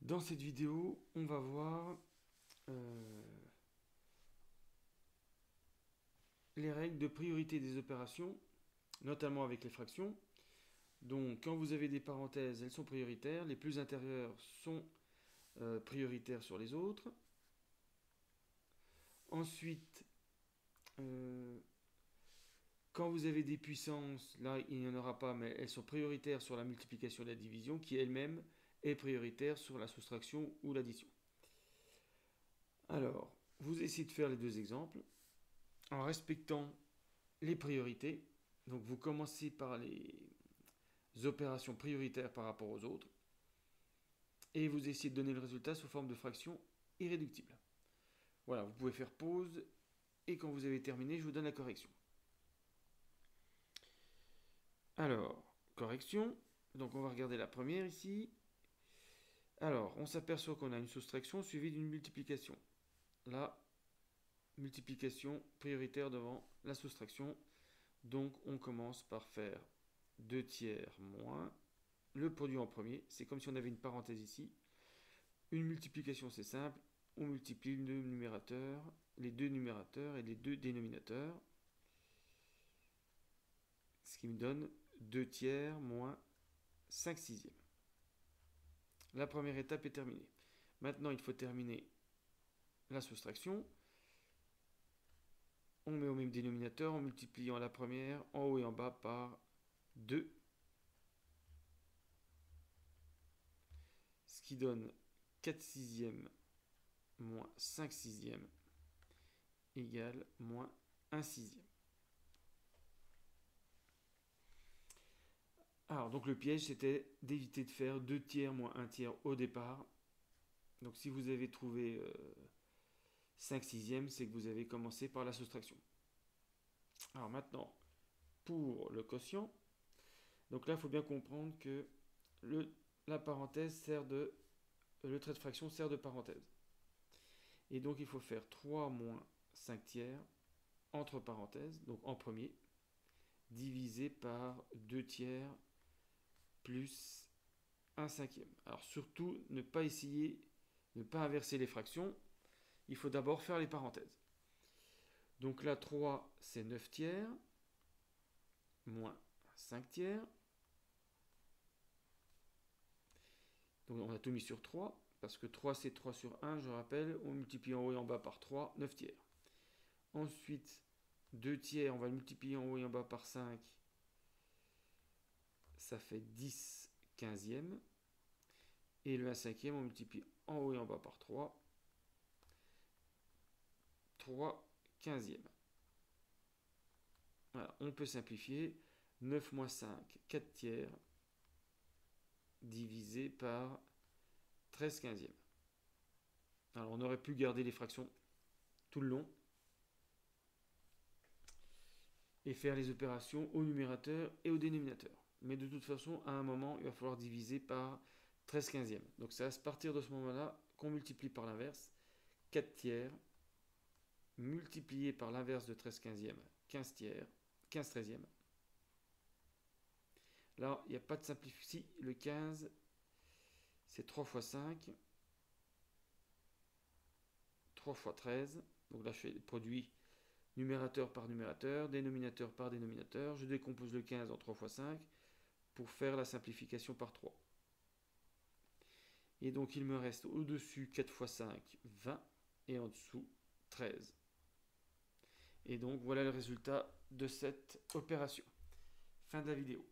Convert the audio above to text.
Dans cette vidéo, on va voir les règles de priorité des opérations, notamment avec les fractions. Donc, quand vous avez des parenthèses, elles sont prioritaires. Les plus intérieures sont prioritaires sur les autres. Ensuite, quand vous avez des puissances, là, il n'y en aura pas, mais elles sont prioritaires sur la multiplication et la division, qui elle-même est prioritaire sur la soustraction ou l'addition. Alors, vous essayez de faire les deux exemples en respectant les priorités. Donc, vous commencez par les opérations prioritaires par rapport aux autres et vous essayez de donner le résultat sous forme de fraction irréductible. Voilà, vous pouvez faire pause et quand vous avez terminé, je vous donne la correction. Alors, correction. Donc, on va regarder la première ici. Alors, on s'aperçoit qu'on a une soustraction suivie d'une multiplication. Là, multiplication prioritaire devant la soustraction. Donc, on commence par faire 2 tiers moins le produit en premier. C'est comme si on avait une parenthèse ici. Une multiplication, c'est simple. On multiplie les deux numérateurs et les deux dénominateurs. Ce qui me donne 2 tiers moins 5 sixièmes. La première étape est terminée. Maintenant, il faut terminer la soustraction. On met au même dénominateur en multipliant la première en haut et en bas par 2. Ce qui donne 4 sixièmes moins 5 sixièmes égale moins 1 sixième. Alors, donc le piège, c'était d'éviter de faire 2 tiers moins 1 tiers au départ. Donc, si vous avez trouvé 5 sixièmes, c'est que vous avez commencé par la soustraction. Alors maintenant, pour le quotient, donc là, il faut bien comprendre que la parenthèse sert de... Le trait de fraction sert de parenthèse. Et donc, il faut faire 3 moins 5 tiers entre parenthèses, donc en premier, divisé par 2 tiers plus 1 cinquième. Alors surtout, ne pas essayer, ne pas inverser les fractions. Il faut d'abord faire les parenthèses. Donc là, 3, c'est 9 tiers, moins 5 tiers. Donc on a tout mis sur 3, parce que 3, c'est 3 sur 1, je rappelle. On multiplie en haut et en bas par 3, 9 tiers. Ensuite, 2 tiers, on va le multiplier en haut et en bas par 5. Ça fait 10 quinzièmes. Et le 1 cinquième, on multiplie en haut et en bas par 3. 3 quinzièmes. Voilà, on peut simplifier. 9 moins 5, 4 tiers, divisé par 13 quinzièmes. Alors on aurait pu garder les fractions tout le long et faire les opérations au numérateur et au dénominateur. Mais de toute façon, à un moment, il va falloir diviser par 13 quinzièmes. Donc c'est à partir de ce moment-là qu'on multiplie par l'inverse. 4 tiers multiplié par l'inverse de 13 quinzièmes, 15 tiers, 15 treizièmes. Là, il n'y a pas de simplification. Si, le 15, c'est 3 fois 5. 3 fois 13. Donc là, je fais le produit numérateur par numérateur, dénominateur par dénominateur. Je décompose le 15 en 3 fois 5 pour faire la simplification par 3. Et donc, il me reste au-dessus 4 fois 5, 20. Et en dessous, 13. Et donc, voilà le résultat de cette opération. Fin de la vidéo.